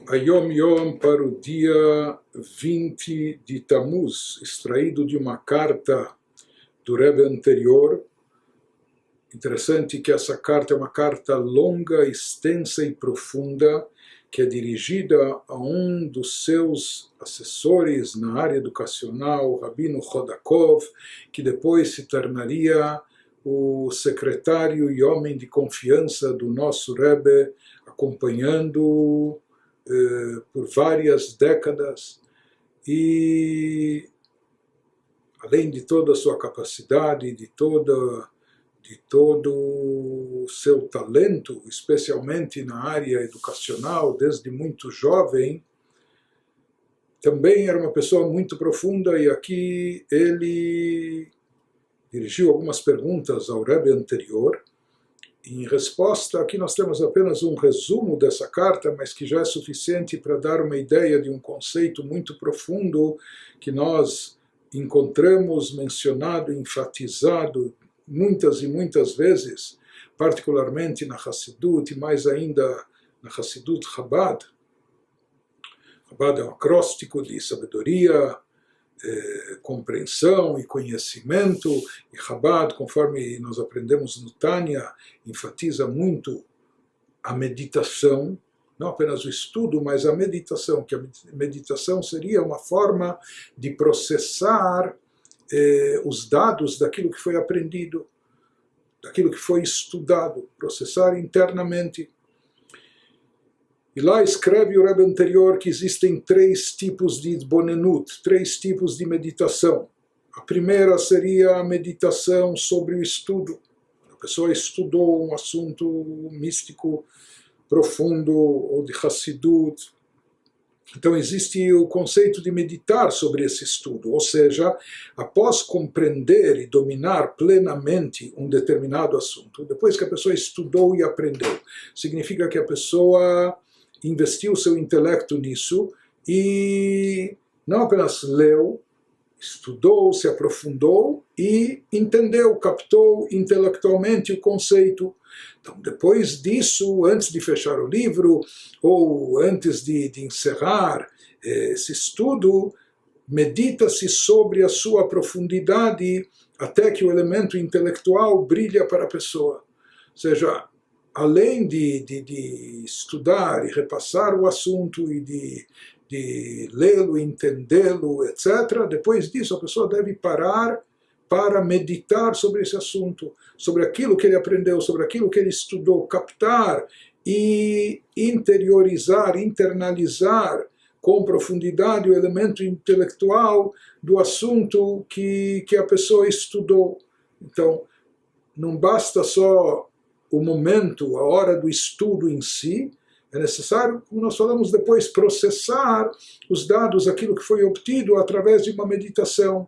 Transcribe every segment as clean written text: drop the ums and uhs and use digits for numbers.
a Yom Yom para o dia 20 de Tammuz, extraído de uma carta do Rebbe anterior. Interessante que essa carta é uma carta longa, extensa e profunda, que é dirigida a um dos seus assessores na área educacional, Rabino Chodakov, que depois se tornaria o secretário e homem de confiança do nosso Rebbe, acompanhando por várias décadas, e além de toda a sua capacidade, de todo o seu talento, especialmente na área educacional, desde muito jovem, também era uma pessoa muito profunda, e aqui ele dirigiu algumas perguntas ao Rebbe anterior. Em resposta, aqui nós temos apenas um resumo dessa carta, mas que já é suficiente para dar uma ideia de um conceito muito profundo que nós encontramos mencionado, enfatizado muitas e muitas vezes, particularmente na Hassidut e mais ainda na Hassidut Chabad. Chabad é um acróstico de sabedoria, compreensão e conhecimento, e Chabad, conforme nós aprendemos no Tânia, enfatiza muito a meditação, não apenas o estudo, mas a meditação, que a meditação seria uma forma de processar os dados daquilo que foi aprendido, daquilo que foi estudado, processar internamente. E lá escreve o Rebbe anterior que existem 3 tipos de Itbonenut, 3 tipos de meditação. A primeira seria a meditação sobre o estudo. A pessoa estudou um assunto místico profundo, ou de Hassidut. Então existe o conceito de meditar sobre esse estudo, ou seja, após compreender e dominar plenamente um determinado assunto, depois que a pessoa estudou e aprendeu, significa que a pessoa investiu seu intelecto nisso e não apenas leu, estudou, se aprofundou e entendeu, captou intelectualmente o conceito. Então, depois disso, antes de fechar o livro ou antes de encerrar esse estudo, medita-se sobre a sua profundidade até que o elemento intelectual brilha para a pessoa. Ou seja, além de estudar e repassar o assunto e de lê-lo, entendê-lo, etc., depois disso a pessoa deve parar para meditar sobre esse assunto, sobre aquilo que ele aprendeu, sobre aquilo que ele estudou, captar e interiorizar, internalizar com profundidade o elemento intelectual do assunto que a pessoa estudou. Então, não basta só o momento, a hora do estudo em si, é necessário, como nós falamos depois, processar os dados, aquilo que foi obtido através de uma meditação.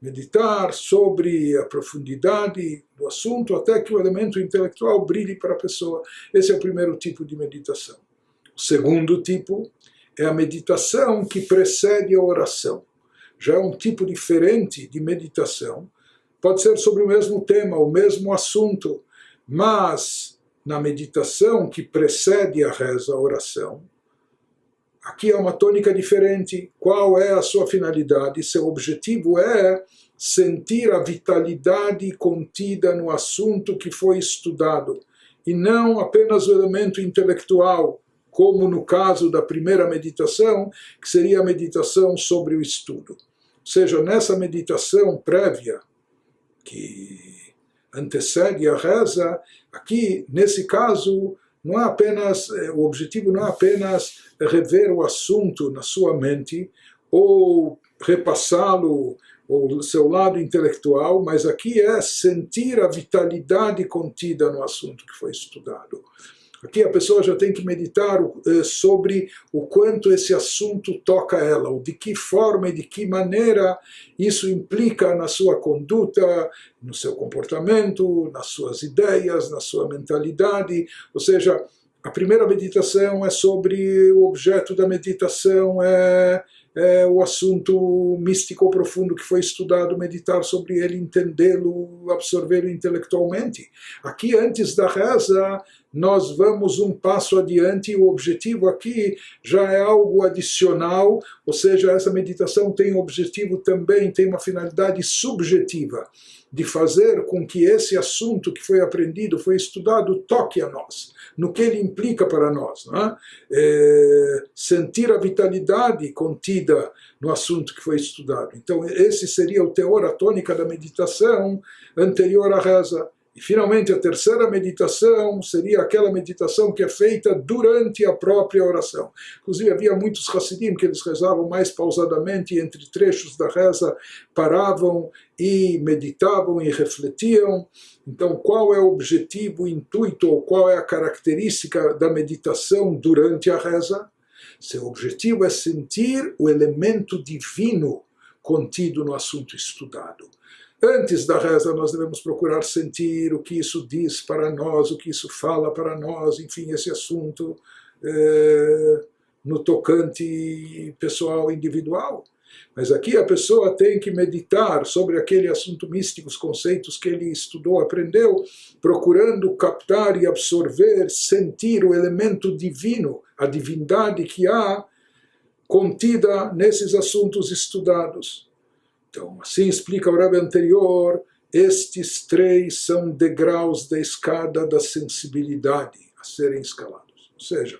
Meditar sobre a profundidade do assunto até que o elemento intelectual brilhe para a pessoa. Esse é o primeiro tipo de meditação. O segundo tipo é a meditação que precede a oração. Já é um tipo diferente de meditação. Pode ser sobre o mesmo tema, o mesmo assunto, mas na meditação que precede a reza, a oração, aqui é uma tônica diferente. Qual é a sua finalidade? Seu objetivo é sentir a vitalidade contida no assunto que foi estudado, e não apenas o elemento intelectual, como no caso da primeira meditação, que seria a meditação sobre o estudo. Ou seja, nessa meditação prévia, que antecede a reza, aqui, nesse caso, não é apenas, o objetivo não é apenas rever o assunto na sua mente ou repassá-lo o seu lado intelectual, mas aqui é sentir a vitalidade contida no assunto que foi estudado. Aqui a pessoa já tem que meditar sobre o quanto esse assunto toca ela, ou de que forma e de que maneira isso implica na sua conduta, no seu comportamento, nas suas ideias, na sua mentalidade. Ou seja, a primeira meditação é sobre o objeto da meditação, é o assunto místico profundo que foi estudado, meditar sobre ele, entendê-lo, absorvê-lo intelectualmente. Aqui, antes da reza, nós vamos um passo adiante, e o objetivo aqui já é algo adicional, ou seja, essa meditação tem um objetivo também, tem uma finalidade subjetiva, de fazer com que esse assunto que foi aprendido, foi estudado, toque a nós, no que ele implica para nós. Não é? Sentir a vitalidade contida no assunto que foi estudado. Então, esse seria o teor, a tônica da meditação anterior à reza. E, finalmente, a terceira meditação seria aquela meditação que é feita durante a própria oração. Inclusive, havia muitos Hassidim que eles rezavam mais pausadamente, e entre trechos da reza paravam e meditavam e refletiam. Então, qual é o objetivo, o intuito, ou qual é a característica da meditação durante a reza? Seu objetivo é sentir o elemento divino contido no assunto estudado. Antes da reza, nós devemos procurar sentir o que isso diz para nós, o que isso fala para nós, enfim, esse assunto no tocante pessoal, individual. Mas aqui a pessoa tem que meditar sobre aquele assunto místico, os conceitos que ele estudou, aprendeu, procurando captar e absorver, sentir o elemento divino, a divindade que há contida nesses assuntos estudados. Então, assim explica o Rebbe anterior, estes três são degraus da escada da sensibilidade a serem escalados. Ou seja,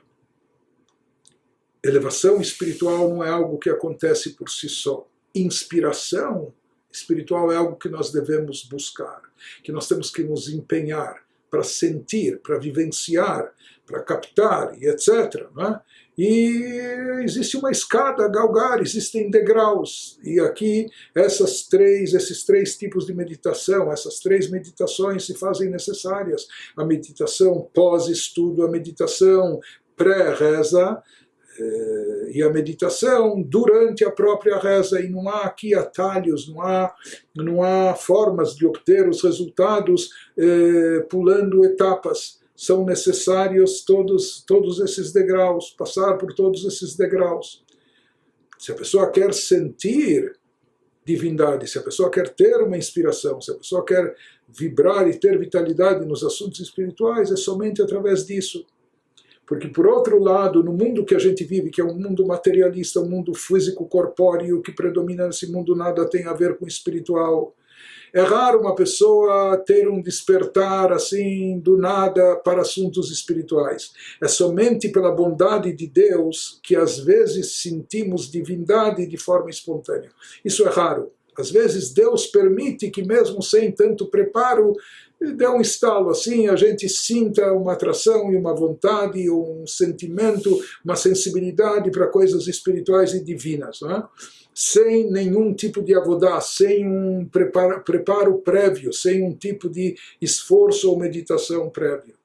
elevação espiritual não é algo que acontece por si só. Inspiração espiritual é algo que nós devemos buscar, que nós temos que nos empenhar para sentir, para vivenciar, para captar e etc. Não é? E existe uma escada a galgar, existem degraus. E aqui esses três tipos de meditação, essas três meditações se fazem necessárias. A meditação pós-estudo, a meditação pré-reza, e a meditação durante a própria reza. E não há aqui atalhos, não há formas de obter os resultados pulando etapas. São necessários todos esses degraus, passar por todos esses degraus. Se a pessoa quer sentir divindade, se a pessoa quer ter uma inspiração, se a pessoa quer vibrar e ter vitalidade nos assuntos espirituais, é somente através disso. Porque, por outro lado, no mundo que a gente vive, que é um mundo materialista, um mundo físico-corpóreo, que predomina nesse mundo, nada tem a ver com o espiritual. É raro uma pessoa ter um despertar assim do nada para assuntos espirituais. É somente pela bondade de Deus que às vezes sentimos divindade de forma espontânea. Isso é raro. Às vezes Deus permite que mesmo sem tanto preparo, dê um estalo assim, a gente sinta uma atração e uma vontade, um sentimento, uma sensibilidade para coisas espirituais e divinas, não é? Sem nenhum tipo de avodá, sem um preparo prévio, sem um tipo de esforço ou meditação prévio.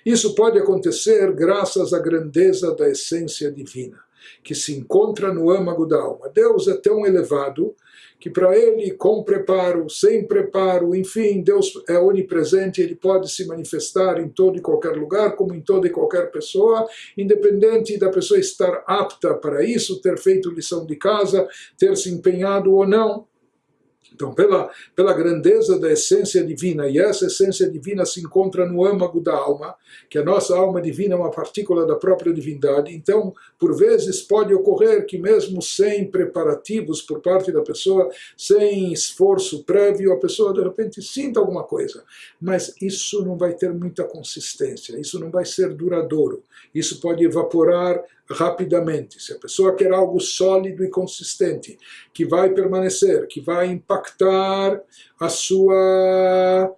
Isso pode acontecer graças à grandeza da essência divina, que se encontra no âmago da alma. Deus é tão elevado que para ele, com preparo, sem preparo, enfim, Deus é onipresente, ele pode se manifestar em todo e qualquer lugar, como em toda e qualquer pessoa, independente da pessoa estar apta para isso, ter feito lição de casa, ter se empenhado ou não. Então, pela grandeza da essência divina, e essa essência divina se encontra no âmago da alma, que a nossa alma divina é uma partícula da própria divindade, então, por vezes, pode ocorrer que mesmo sem preparativos por parte da pessoa, sem esforço prévio, a pessoa, de repente, sinta alguma coisa. Mas isso não vai ter muita consistência, isso não vai ser duradouro, isso pode evaporar rapidamente. Se a pessoa quer algo sólido e consistente, que vai permanecer, que vai impactar a sua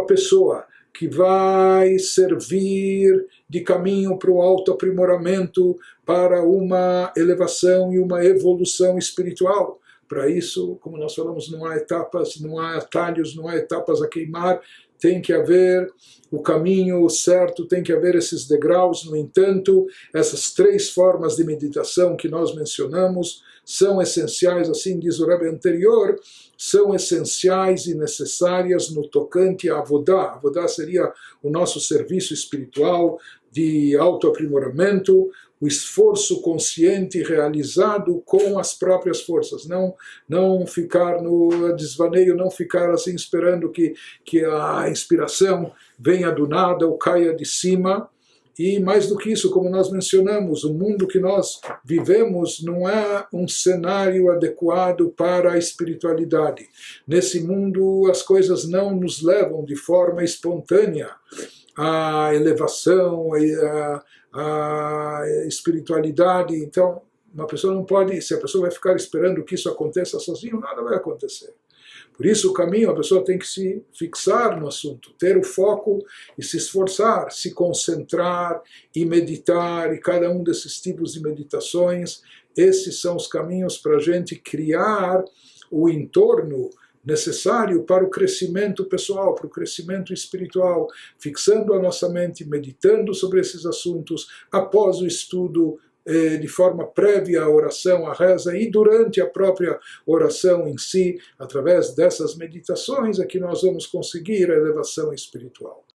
pessoa, que vai servir de caminho para o autoaprimoramento, para uma elevação e uma evolução espiritual. Para isso, como nós falamos, não há etapas, não há atalhos, não há etapas a queimar, tem que haver o caminho certo, tem que haver esses degraus. No entanto, essas três formas de meditação que nós mencionamos são essenciais, assim diz o Rebbe anterior, são essenciais e necessárias no tocante à Avodá. Avodá seria o nosso serviço espiritual de autoaprimoramento, o esforço consciente realizado com as próprias forças, não ficar no desvaneio, não ficar assim esperando que a inspiração venha do nada ou caia de cima. E mais do que isso, como nós mencionamos, o mundo que nós vivemos não é um cenário adequado para a espiritualidade. Nesse mundo as coisas não nos levam de forma espontânea à elevação, à espiritualidade. Então, uma pessoa não pode, se a pessoa vai ficar esperando que isso aconteça sozinho, nada vai acontecer. Por isso, o caminho, a pessoa tem que se fixar no assunto, ter o foco e se esforçar, se concentrar e meditar, e cada um desses tipos de meditações, esses são os caminhos para a gente criar o entorno necessário para o crescimento pessoal, para o crescimento espiritual, fixando a nossa mente, meditando sobre esses assuntos, após o estudo, de forma prévia à oração, à reza, e durante a própria oração em si, através dessas meditações, é que nós vamos conseguir a elevação espiritual.